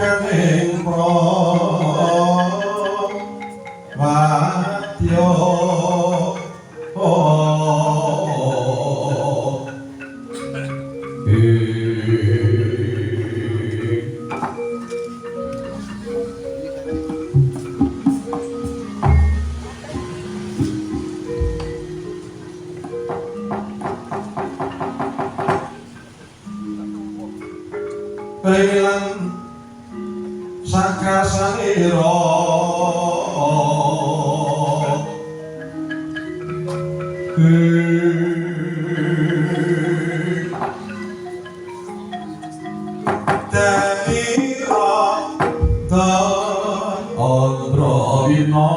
sakaning prawadya Pemilan sakasanira Damira dan Andrawina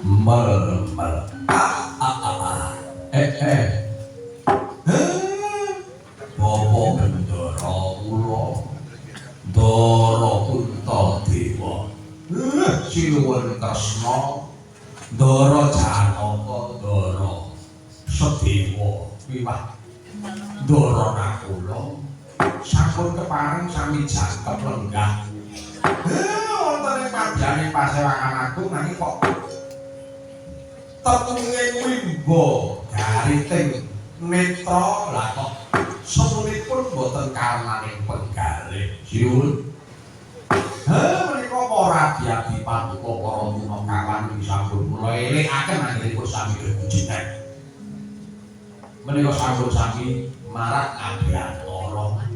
mel Bapak Bendara kula Ndara Kuntadewa sinuwun tresna Ndara Janaka Ndara Sedewa wiwah Ndara Nakula sampun kepareng sami jangkep lenggah wonten ing padyaning pasewangan agung nanging kok tetunge wimbo gariting netra lah kok semunipun boten karmaning penggalih sinuwun menika para abdi paduka para tunakawan sampun kula elekaken anggenipun sami gegujiten menika sampun sami marak abiyantara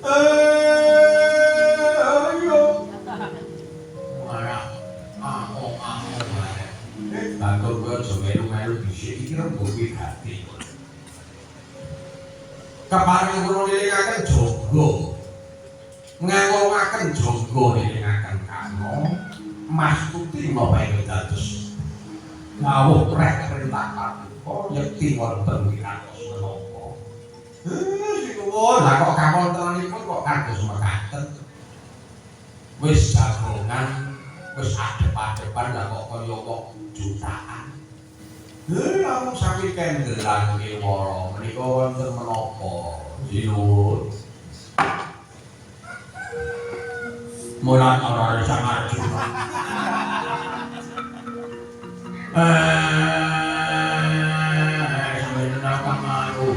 ayo marak bantul gue aja melu-melu dhisik iki rembug wigati. Keparing kula nilingaken jaga. Ngawuraken jaga nilingaken kano mastuti napa ing dados ngawuh rek perintah paduka yekti wonten wiratos menapa. Sinuwun lah kok kawontenanipun kok kados mekaten. Wis jagongan wis adep-adepan lah kok kaya kok jutaan. Lamun sami kendelan kewara menika wonten menapa? Sinuwun. Mulan ora Sang Arjuna. Sebenarnya kamaru.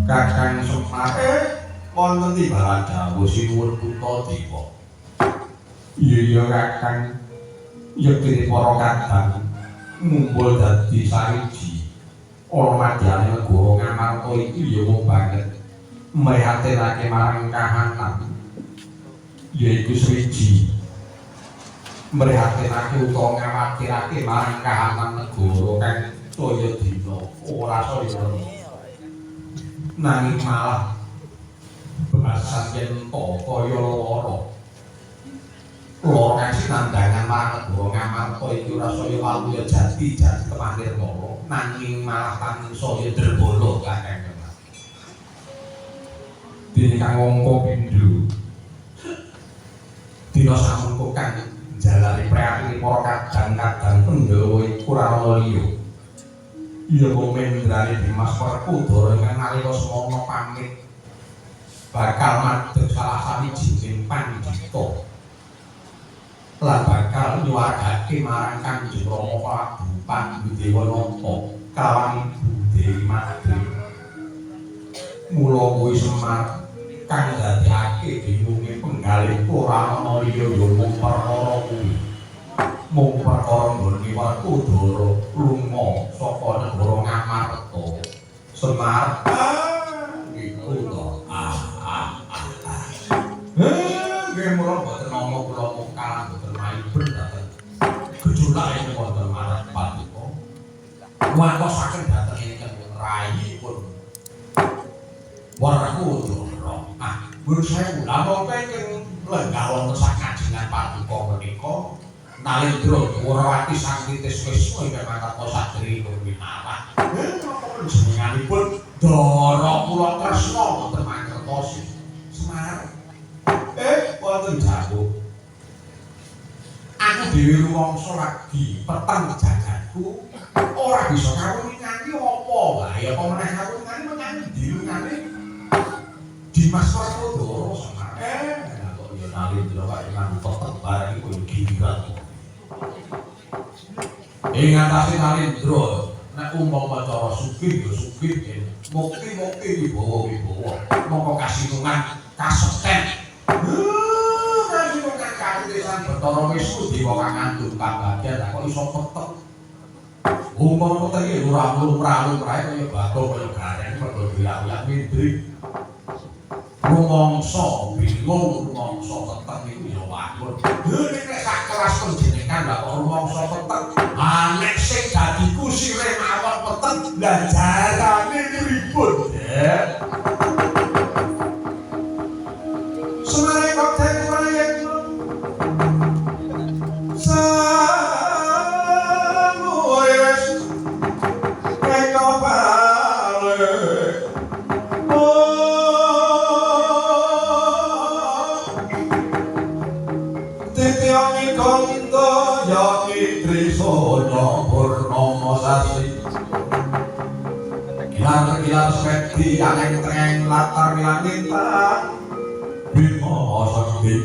Kakang Semar wonten timbalan dawuh sinuwun Kuntadewa. Iya Kakang yekti para kadang ngumpul dadi sariji ana madyane negara Ngamarta iki ya mung banget mrihatinake marang kahanan yaiku swiji mrihatinake utawa ngawatirake marang kahanan negara kang toya dina ora saya nanging malah bahasan yen kaya lara kasih nandangan marang negara Ngamarta iki ora saya waluya jati kemanir lara nanging malah tanging saya derbolo kakang dene kang angka pindho dina sampun kang jalari priyayi para kadang-kadang Pandhawa iku ora ana liya iya Mendrani Dimas Werkudara ingkang nalika semana pamit bakal madheg salah sawijining pandhita lan bakal nyuwargake marang Kanjeng Rama Prabu Pandhudewanata kalawan Ibu Dewi Madri. Mula kuwi Semar kang dadekake bingunge penggalih ora ana liya ya mung perkara kuwi. Mung perkara nggone Werkudara lunga saka negara Ngamarta. Semar iku to. Nggih mula boten nama kula mung kalah boten maipun dateng gejolake wonten marang paduka. Wantosaken dateng ingkang rayipun Werkudara. Guru saya ulama ingkang lenggah wonten sakajengan paduka menika Nalendra Dwarawati sang titis Wisnu ingkang mangkat sadèrèngipun winarah. Napa jenenganipun Dara kula tresna wonten mangertosi Semar. Wonten jawab. Aku dhewe rumangsa lagi peteng jagatku ora bisa kawin nganti apa wae apa meneh kawin nganti menyang dirungane Dimas Werkudara Semar. Kok ya Nalendra kaya peteng bareng iku gigiran. Ing atase Nalendra nek umpama cara sugih ya sugih mukti-mukti wibawa-wibawa mongko kasinungan kasekten kasinungan kawitesan Bathara Wisnu dewa kang ngandung kabagyan kok iso peteng umpama peteng iki ora mralung rae kaya bathok kaya gareng padha dilayak mindri rumangsa bingung rumangsa peteng iku ya wakur nek sak kelas panjenengan lha kok rumangsa peteng nek sing dadi kusire mawon peteng lah jarane pripun Semare kok dadi proyek samues eko bale Titiyangi konto yaki trisana purnama sasi Kilar-kilar sweti angeng-tengeng latar langitan Bima sakti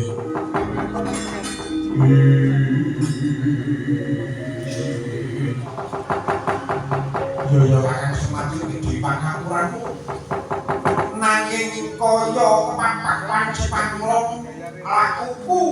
Yo kakang Semar iki pangapuranmu nanging kaya papak lan sepangulung lakuku